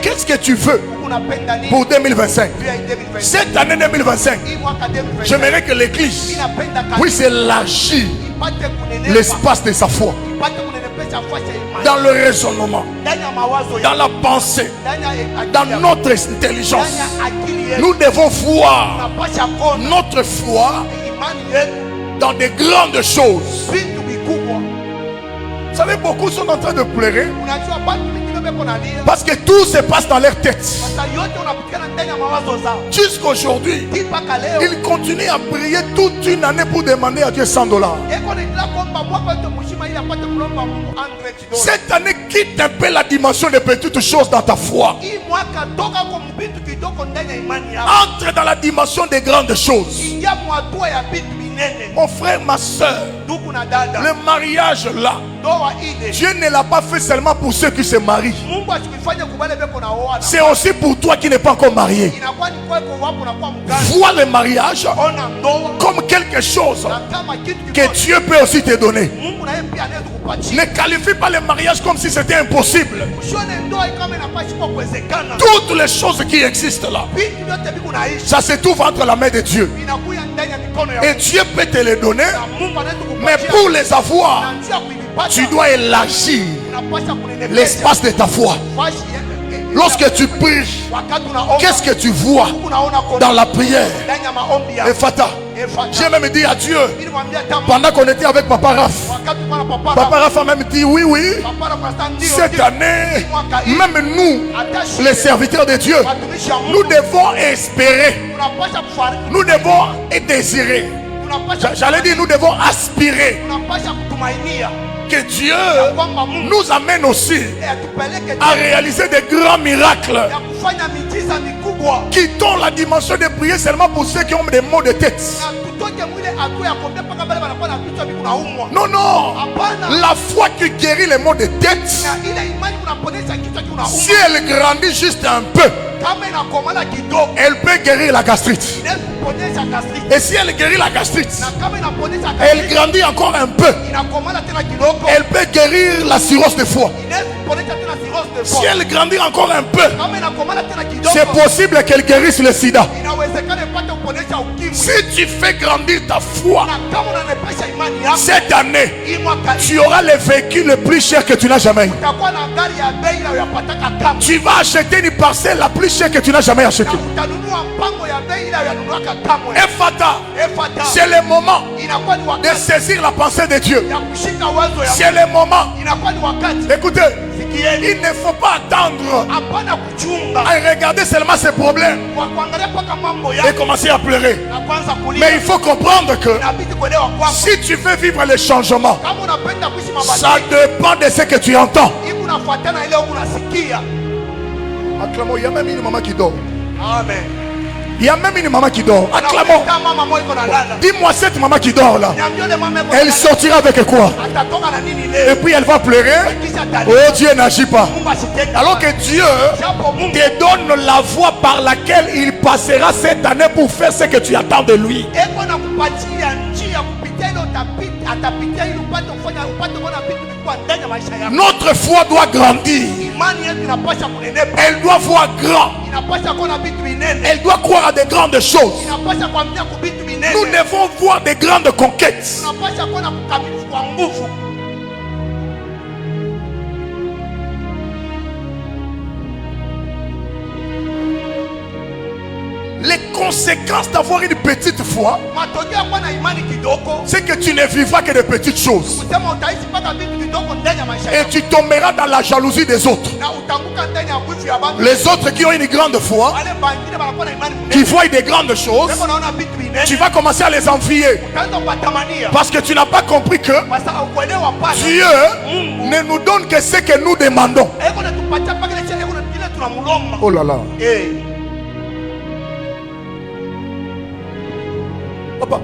Qu'est-ce que tu veux pour 2025? Cette année 2025, j'aimerais que l'église puisse élargir l'espace de sa foi, dans le raisonnement, dans la pensée, dans notre intelligence. Nous devons voir notre foi dans de grandes choses. Vous savez, beaucoup sont en train de pleurer parce que tout se passe dans leur tête. Jusqu'aujourd'hui, ils continuent à prier toute une année pour demander à Dieu $100. Cette année, quitte un peu la dimension des petites choses dans ta foi. Entre dans la dimension des grandes choses. Mon frère, ma soeur, le mariage là, Dieu ne l'a pas fait seulement pour ceux qui se marient. C'est aussi pour toi qui n'es pas encore marié. Vois le mariage comme quelque chose que Dieu peut aussi te donner. Ne qualifie pas le mariage comme si c'était impossible. Toutes les choses qui existent là, ça se trouve entre la main de Dieu. Et Dieu peut te les donner, mais pour les avoir, tu dois élargir l'espace de ta foi. Lorsque tu pries, qu'est-ce que tu vois dans la prière? Ephata. J'ai même dit à Dieu, pendant qu'on était avec Papa Raph, Papa Raph a même dit oui, cette année, même nous, les serviteurs de Dieu, nous devons espérer, nous devons désirer, j'allais dire nous devons aspirer que Dieu nous amène aussi à réaliser des grands miracles. Quittons la dimension de prier seulement pour ceux qui ont des maux de tête. Non, la foi qui guérit les maux de tête, si elle grandit juste un peu, kama inakomala kidogo elle peut guérir la gastrite. inaweza kuponyesha gastrite. Et si elle guérit la gastrite, Na kama inaponyesha elle gastrite grandit encore un peu. inakomala tena kidogo Elle peut guérir la cirrhose de foie. inaweza kuponyesha tena cirrhose de Si foie. elle grandit encore un peu, Kama inakomala tena kidogo c'est possible qu'elle guérisse le sida. inawezekana ipate kuponyesha ukimwi. Si tu fais grandir ta foi Na kama unanepesha imani yako cette année, hii mwaka tu auras le véhicule le plus cher que tu n'as jamais eu. utakuwa na gari ya bei na uyapataka kama Tu vas acheter une parcelle la plus chère que tu n'as jamais achetée. na utanunua mpango ya bei na uyanunuaka kamwe. Ephata, Efata c'est le moment inakuwa ni de wakati saisir la pensée de Dieu. ya kushika wazo ya C'est le moment. inakuwa ni wakati. Écoutez, Sikieni, il ne faut pas attendre hapana kuchunga à regarder seulement ses problèmes kwa kuangalia mpaka mambo et yako commencer à pleurer. na kwanza Mais kulia. il faut comprendre que Inabidi kuelewa kwamba si tu veux vivre les changements, kama unapenda kuishi ça mabadiliko dépend de ce que tu entends. hivi unafuatana na ile unasikia. Acclamons, il y a même une maman qui dort. Amen. Il y a même une maman qui dort. Acclamons. Kama mama iko na lala. Dis-moi cette maman qui dort là. Niambie ile mama iko na Elle lala. sortira avec quoi? Atatoka na nini Et leo? puis elle va pleurer. Kisha tali. Oh, Dieu n'agit pas. Mungu asitende. Alors que Dieu Japo Mungu te donne la voie par laquelle il passera cette année pour faire ce que tu attends de lui. eko na kupatia njia kupitia ile utapita, atapitia ili upate kufanya upate kuona vitu vikubwa ndani ya maisha yako. Notre foi doit grandir. Imani yetu inapaswa kunenepa. Elle doit voir grand. Inapaswa kuona vitu vinene. Elle doit croire à de grandes choses. Inapaswa kuamia kwa vitu vinene. Nous devons voir de grandes conquêtes. Tunapaswa kuona kukamilifu kwa nguvu. Les conséquences d'avoir une petite foi, Matokeo ya kuwa na imani kidogo, c'est que tu ne vivras que de petites choses. kusema utaishi mpaka vitu vidogo ndani ya maisha Et yako. tu tomberas dans la jalousie des autres. Na utanguka ndani ya wivu ya watu. Les autres qui ont une grande foi, Wale bangine wanakuwa na imani qui mnene. voient des grandes choses, Wewe unaona vitu vinene. tu vas commencer à les envier. Utaanza kuwatamania. Parce que tu n'as pas compris que Kwa sababu ukuelewa pale. Dieu ne nous donne que ce que nous demandons. Eko na tupatia mpaka ile chele ile tunamlomba. Oh là là. Eh. Papa,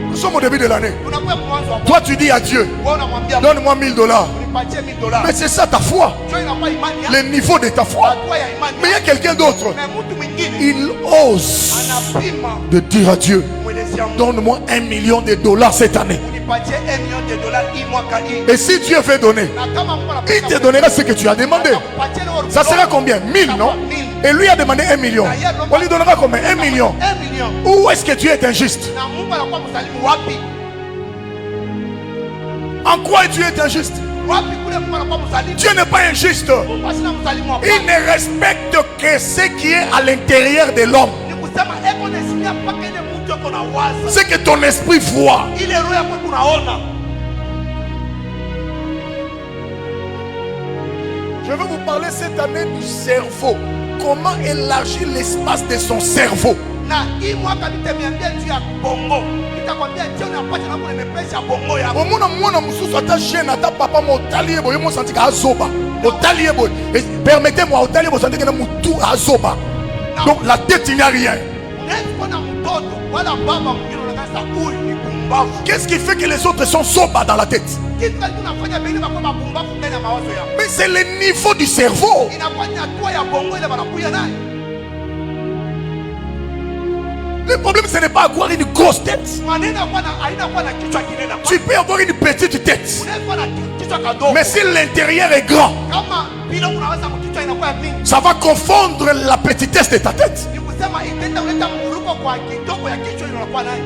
nous sommes au début de l'année. Unakuwa mwanzo hapo. Toi, tu dis à Dieu, Wewe unamwambia donne-moi 1000 $. unipatie $1000. Mais c'est ça ta foi. Sio inakuwa imani yako. Le niveau de ta foi. Hatua ya imani. Mais il y a quelqu'un d'autre. Na mtu mwingine Il ose anapima de dire à Dieu, mwelezea Mungu. donne-moi $1 million cette année. Unipatie $1 million hii mwaka hii. Et si Dieu veut donner, Na kama Mungu il te donnera ce que tu as demandé. anakupatia ile Ça sera combien? 1000, non? Et lui a demandé 1 million. On lui donnera combien? 1 million. 1 million. Où est-ce que Dieu est injuste? Na Mungu anakuwa msalimu wapi? En quoi Dieu est injuste? Wapi kule Mungu anakuwa msalimu? Dieu n'est pas injuste. Mungu asina msalimu wapi? Il ne respecte que ce qui est à l'intérieur de l'homme. Ni kusema eko nasikia mpaka ile mtu eko na waza. Ce que ton esprit voit. Ile roho yako unaona. Je vais vous parler cette année du cerveau. Comment élargir l'espace de son cerveau. Na hii mwaka nitemiambia juu ya bongo. Nitakwambia je unapata na kunepesha bongo yako. Omona mwana mususu ata jeune ata papa motali ebo yemo santika azoba. Otali ebo. Permettez-moi otali ebo santika na mutu azoba. Donc la tête il n'y a rien. Unaweza kuona mtoto wala baba mwingine unakasa huyu ni pumbavu. Qu'est-ce qui fait que les autres sont soba dans la tête? Kitu gani tunafanya bili bakwa mapumbavu ndani ya mawazo yao? Mais c'est le niveau du cerveau. Inakuwa ni hatua ya bongo ile wanakuja nayo. Le problème ce n'est pas avoir une grosse tête. Maneno kwa na haina kwa na kichwa kinene. Tu peux avoir une petite tête. Unaweza kuwa na kichwa kadogo. Mais si l'intérieur est grand, Kama bila unaweza kichwa inakuwa mingi. ça va confondre la petitesse de ta tête. Ni kusema itenda kuleta mvuruko kwa kidogo ya kichwa ile unakuwa nayo.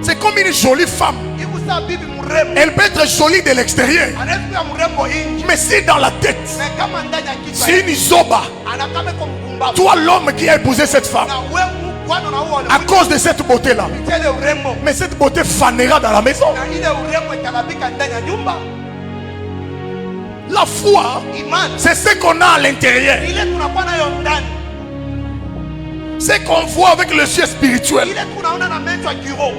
C'est comme une jolie femme. Hivi sasa bibi mrembo. Elle peut être jolie de l'extérieur. Anaweza kuwa mrembo nje. Mais si dans la tête, Na kama ndani ya kichwa. c'est une zoba. Anakame kwa mpumbavu. Toi l'homme qui a épousé cette femme, Na wewe wana na wao à cause de cette beauté-là. ile urembo. Mais cette beauté fanera dans la maison. Na ile urembo italabika ndani ya nyumba. La foi, Imani. c'est ce qu'on a à l'intérieur. Ile tunakuwa nayo ndani. C'est qu'on voit avec le ciel spirituel. Ile tunaona na macho ya kiroho.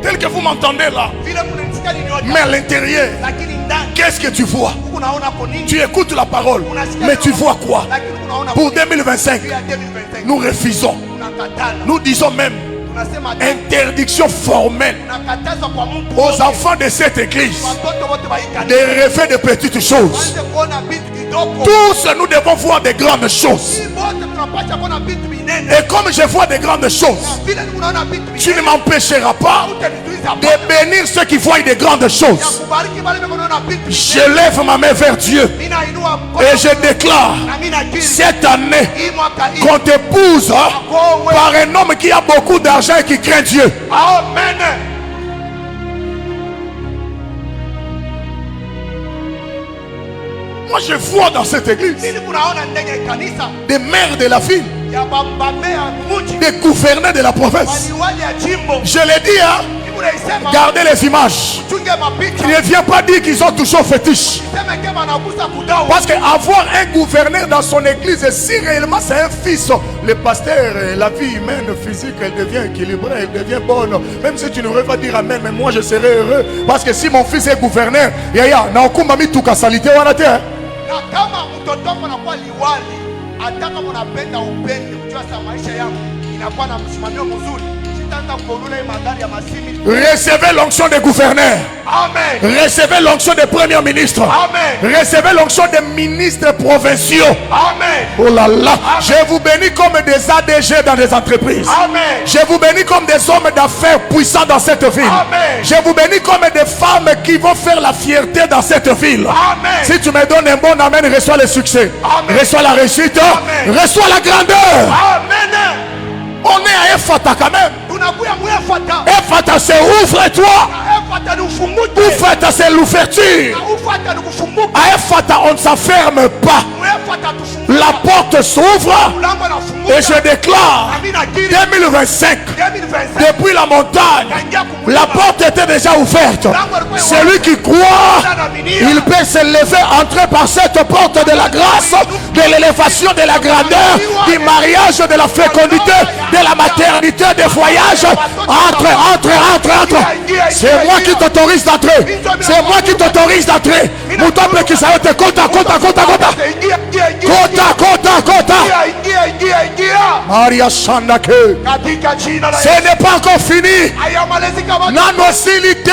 Tel que vous m'entendez là. Vile mnanisikia ninyota. Mais à l'intérieur, Lakini ndani qu'est-ce que tu vois? unaona kwa nini? Tu écoutes la parole. Mais tu vois quoi? Lakini unaona Pour 2025, ya 2025. nous refusons. Tunakatana. Nous disons même Tunasema interdiction formelle tunakataza kwa mtu aux enfants de cette église watoto wote wa hii de kanisa. rêver de petites choses. Waanze kuona vitu Tous nous devons voir des grandes choses. Et comme je vois des grandes choses, tu ne m'empêcheras pas de bénir ceux qui voient des grandes choses. Je lève ma main vers Dieu et je déclare cette année qu'on t'épouse par un homme qui a beaucoup d'argent et qui craint Dieu. Amen. Moi je vois dans cette église des maires de la ville, des gouverneurs de la province. Je l'ai dit, hein, gardez les images. Tu ne viens pas dire qu'ils ont touché au fétiche. Parce qu'avoir un gouverneur dans son église, si réellement c'est un fils, le pasteur, la vie humaine, physique, elle devient équilibrée, elle devient bonne. Même si tu ne veux pas dire amen, mais moi je serai heureux. Parce que si mon fils est gouverneur, na okumami tukasalité wanate. Kama mtoto wako anakuwa liwali, hata kama unapenda upende kujua sa maisha yangu inakuwa na msimamio mzuri. Recevez l'onction des gouverneurs. Amen. Recevez l'onction des premiers ministres. Amen. Recevez l'onction des ministres provinciaux. Amen. Oh là là. Amen. Je vous bénis comme des ADG dans des entreprises. Amen. Je vous bénis comme des hommes d'affaires puissants dans cette ville. Amen. Je vous bénis comme des femmes qui vont faire la fierté dans cette ville. Amen. Si tu me donnes un bon amen, reçois le succès. Amen. Reçois la réussite. Amen. Reçois la grandeur. Amen. On est à Ephata quand même. Ephata c'est ouvre-toi. Ephata c'est l'ouverture. À Ephata on ne s'enferme pas. La porte s'ouvre. Et je déclare 2025 depuis la montagne, la porte était déjà ouverte. Celui qui croit, il peut se lever, entrer par cette porte de la grâce, de l'élévation, de la grandeur, du mariage, de la fécondité, de la maternité, des voyages. Entre. C'est moi qui t'autorise d'entrer. C'est moi qui t'autorise d'entrer. Moutople qui s'arrête. Kota. Maria Shandake. Ce n'est pas encore fini. Nanosилité.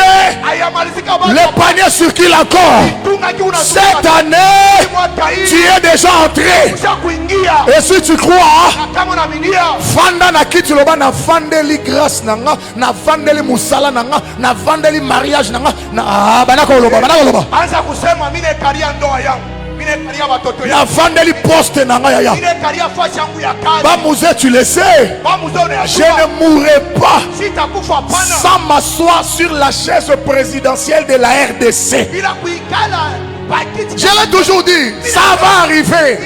Le panier circule encore. Cette année, tu es déjà entré. Et si tu crois, Fanda na kiti loba na vandeli grâce nanga, na vandeli musala nanga, na vandeli mariage nanga, na banako loba. Anza kusema mimi nekaria ndoa yangu. La vandeli poste nanga ya. Bamouze, tu le sais. Je ne mourrai pas sans m'asseoir sur la chaise présidentielle de la RDC. Je l'ai toujours dit, ça va arriver.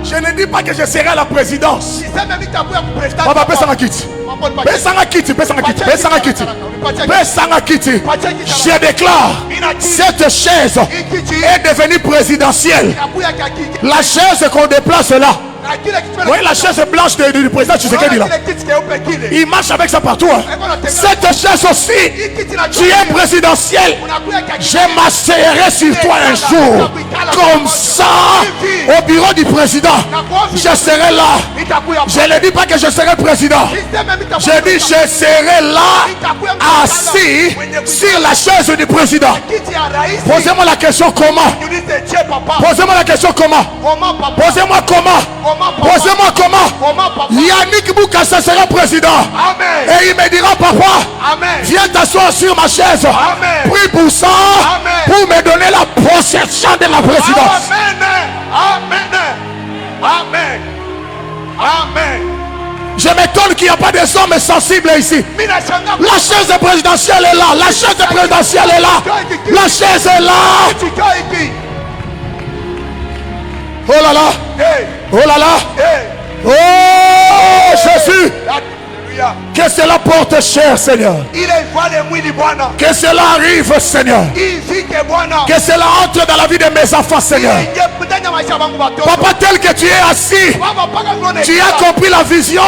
Je ne dis pas que je serai à la présidence. Papa, je déclare, cette chaise est devenue présidentielle. La chaise qu'on déplace là. Vous voyez la chaise blanche du président Tshisekedi là. Il marche avec ça partout. Cette chaise aussi, tu es présidentielle. Je m'asseoirai sur toi un jour. Comme ça, au bureau du président, je serai là. Je ne dis pas que je serai président. Je dis je serai là, assis sur la chaise du président. Posez-moi la question comment. Posez-moi la question comment. Posez-moi comment. Posez-moi comment. Yannick Boukassa sera président. Amen. Et il me dira papa, amen, viens t'asseoir sur ma chaise. Amen. Prie pour ça. Amen. Pour me donner la possession de la présidence. Amen. Amen. Je m'étonne qu'il n'y a pas des hommes sensibles ici. La chaise présidentielle est là. La chaise présidentielle est là. La chaise est là. Oh là là. Hey. Oh là là. Hey. Oh Jésus. Que cela porte cher, Seigneur. Que cela arrive, Seigneur. Que cela entre dans la vie de mes enfants, Seigneur. Papa, tel que tu es assis, tu as compris la vision.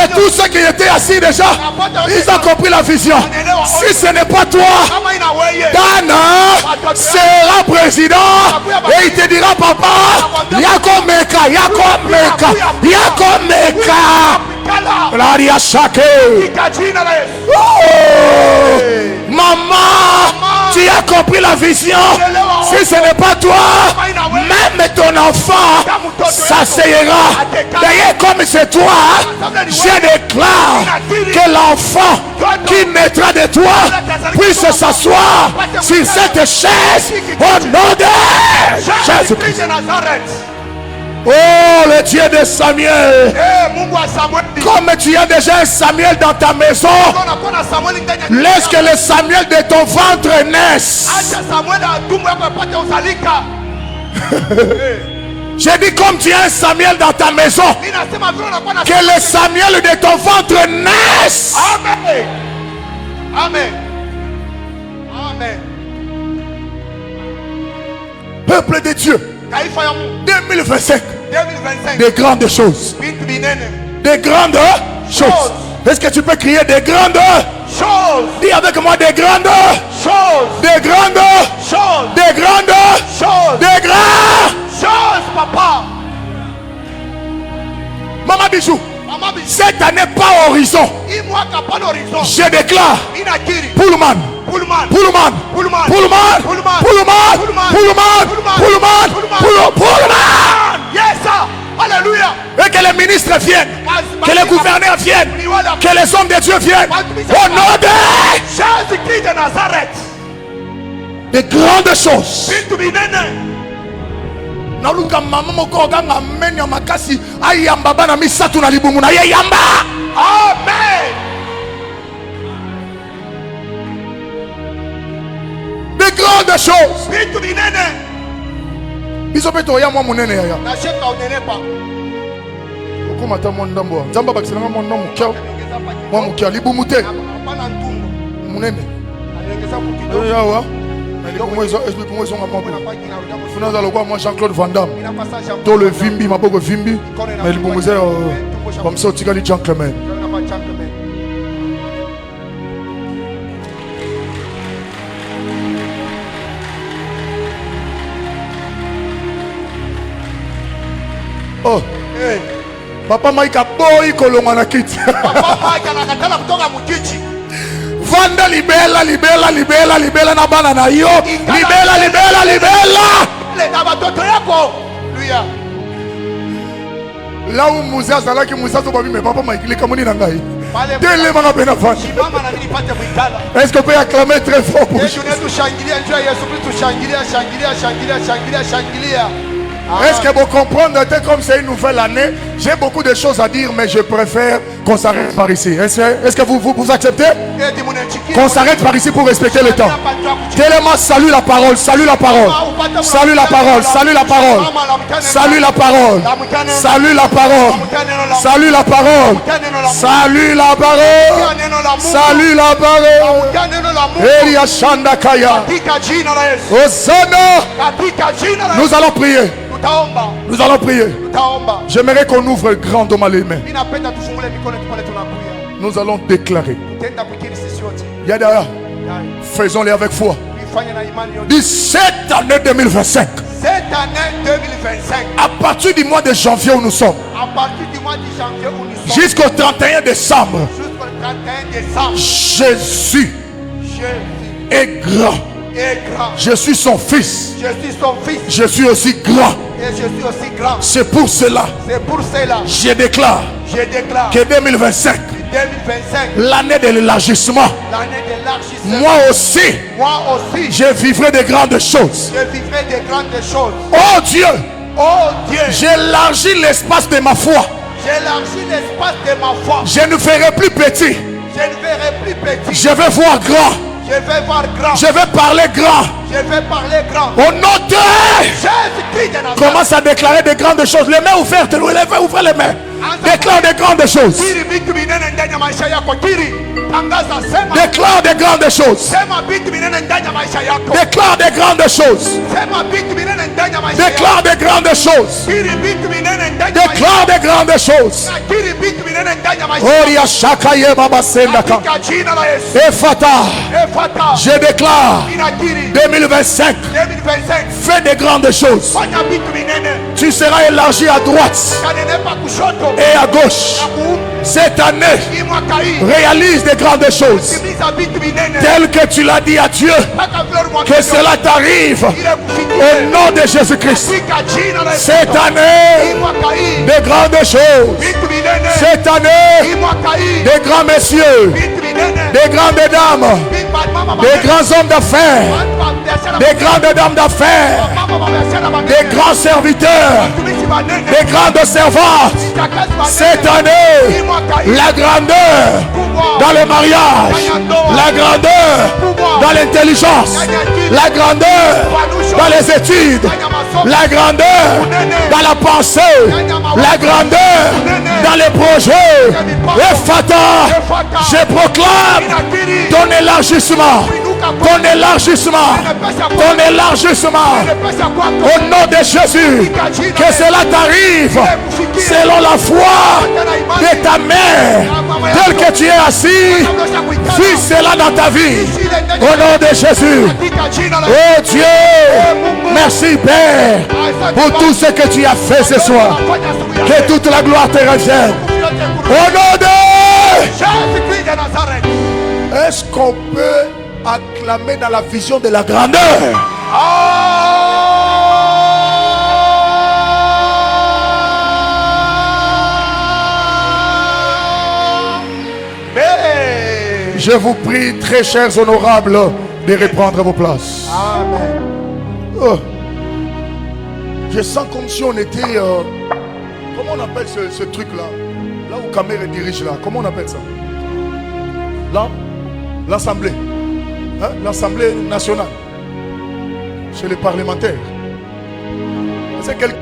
Et tous ceux qui étaient assis déjà, ils ont compris la vision. Si ce n'est pas toi, Dana sera président. Et il te dira, papa, Yako Meka yakomeka, yakomeka. Laria Shake. Oh, maman, tu as compris la vision. Si ce n'est pas toi, même ton enfant s'asseyera. D'ailleurs, comme c'est toi, je déclare que l'enfant qui naîtra de toi puisse s'asseoir sur cette chaise au nom de Jésus-Christ. Oh, le Dieu de Samuel. Comme tu as déjà un Samuel dans ta maison, laisse que le Samuel de ton ventre naisse. J'ai dit comme tu as un Samuel dans ta maison, que le Samuel de ton ventre naisse. Amen. Amen. Amen. Peuple de Dieu, 2025. 2025. Des grandes choses. Des grandes choses. Est-ce que tu peux crier des grandes choses? Dis avec moi des grandes choses. Des grandes choses. Des grandes choses. Des grandes choses, papa. Maman Bijou, cette année pas horizon. Je déclare Pullman. Pullman. Pullman. Pullman. Pullman. Pullman. Pullman. Pullman. Yes, sir. Alléluia. Et que les ministres viennent, que les gouverneurs viennent, que les hommes de Dieu viennent. Au nom de Jésus-Christ de Nazareth. Des grandes choses. Naluka mama moko ganga menya makasi ayamba bana misatu na libumu na ye yamba. Amen. Des grandes choses. Bisopeto ya mwa munene ya. Na cheka onene pa. Okomata mo ndambo. Nzamba bakisela mo ndambo mukya. Mo mukya libumu te. Apana ntungo. Munene. Alengeza kukido. Yawa. Libumu ezo nga mwa. Funaza lokwa moi Jean-Claude Van Damme. To le vimbi maboko vimbi. Mais libumu ze comme ça tikali gentleman. Oh, hey. Papa Maika boy kolonga na kiti. Papa Maika nakatala kutoka mukiti. Vanda libela na bana na yo. Libela. Le na batoto yako. Luya. Là où Moussa zalaki Moussa to babi mais papa Maika likamoni na ngai. Tele manga bena fanda. Mama na nini pate kuitala. Est-ce que peut acclamer très fort pour Yesu netu shangilia njia Yesu Kristo shangilia. Est-ce que vous comprenez que comme c'est une nouvelle année, j'ai beaucoup de choses à dire, mais je préfère qu'on s'arrête par ici. Est-ce que vous acceptez? Qu'on s'arrête par ici pour respecter le temps. Tellement salue la parole, salue la parole. Salue la parole, salue la parole. Salue la parole. Salue la parole. Salue la parole. Salue la parole. Salue la parole. Elia Shanda Kaya. Osana. Nous allons prier. Nous allons prier. J'aimerais qu'on ouvre grandement les mains. Nous allons déclarer. Yada, faisons-les avec foi. Dis cette année 2025. Cette année 2025. À partir du mois de janvier où nous sommes. À partir du mois de janvier où nous sommes. Jusqu'au 31 décembre. Jusqu'au 31 décembre. Jésus est grand. Je suis son fils. Je suis son fils. Je suis aussi grand. Et je suis aussi grand. C'est pour cela. C'est pour cela. Je déclare. Que 2025. L'année de l'élargissement. L'année de l'élargissement. Moi aussi. Je vivrai de grandes choses. Je vivrai de grandes choses. Oh Dieu. Oh Dieu. J'élargis l'espace de ma foi. J'élargis l'espace de ma foi. Je ne ferai plus petit. Je ne verrai plus petit. Je vais voir grand. Je vais voir grand. Je vais parler grand. Je vais parler grand. Au nom de Jésus-Christ. Commence à déclarer de grandes choses. Les mains ouvertes. Ouvrez les mains. Déclare des grandes choses. Kiri vitu vinene ndani ya maisha yako. Kiri tangaza, sema. Déclare des grandes choses. Sema vitu vinene ndani ya maisha yako. Déclare des grandes choses. Sema vitu vinene ndani ya maisha yako. Déclare des grandes choses. Kiri vitu vinene ndani ya maisha Déclare des grandes choses. yako. Kiri vitu vinene ndani ya maisha yako. Oria shakaye baba sendaka. Katika jina la Yesu. Efata. Efata. Je déclare Inakiri 2025. 2025. Fais des grandes choses. Fanya vitu vinene. Tu seras élargi à droite Kanenepa kushoto. et à gauche. Na kuume. Cette année, Hii mwaka hii. réalise des grandes choses. Timiza vitu vinene. Tel que tu l'as dit à Dieu. Mpaka vile ulimwambia Que cela t'arrive ile kufikie. au nom de Jésus-Christ. Katika jina la Yesu. Cette Hii année, mwaka hii. des grandes choses. Vitu vinene. Cette année, Hii mwaka hii. des grands messieurs, Vitu vinene. des grandes dames, Big bad mama des banene. grands hommes d'affaires, Watu wa biashara des banene. grandes dames d'affaires, Mama wa biashara banene. des grands serviteurs, Watumishi banene. des grandes servantes. Vitakazi banene. Cette année, Hii mwaka hii. la grandeur Kubwa. dans le mariage, la grandeur dans l'intelligence, la grandeur dans les études, la grandeur dans la pensée, la grandeur dans les projets. Et Fata, je proclame Inakiri. ton élargissement, ton élargissement, ton élargissement. Inapesa kwako. Au nom de Jésus, que cela t'arrive selon la foi de ta mère, tel que tu es assis. Vis cela dans ta vie. Au nom de Jésus. Katika jina la Oh Dieu, merci Père pour tout ce que tu as fait ce soir. Que toute la gloire te revienne. Au nom de... Jésus-Christ de Nazareth. Est-ce qu'on peut acclamer dans la vision de la grandeur? Amen. Je vous prie, très chers honorables, de reprendre vos places. Amen. Oh. Je sens comme si on était... comment on appelle ce truc-là? Là où Caméra dirige là. Comment on appelle ça? Là? L'Assemblée. Hein? L'Assemblée nationale. Chez les parlementaires. C'est quelqu'un...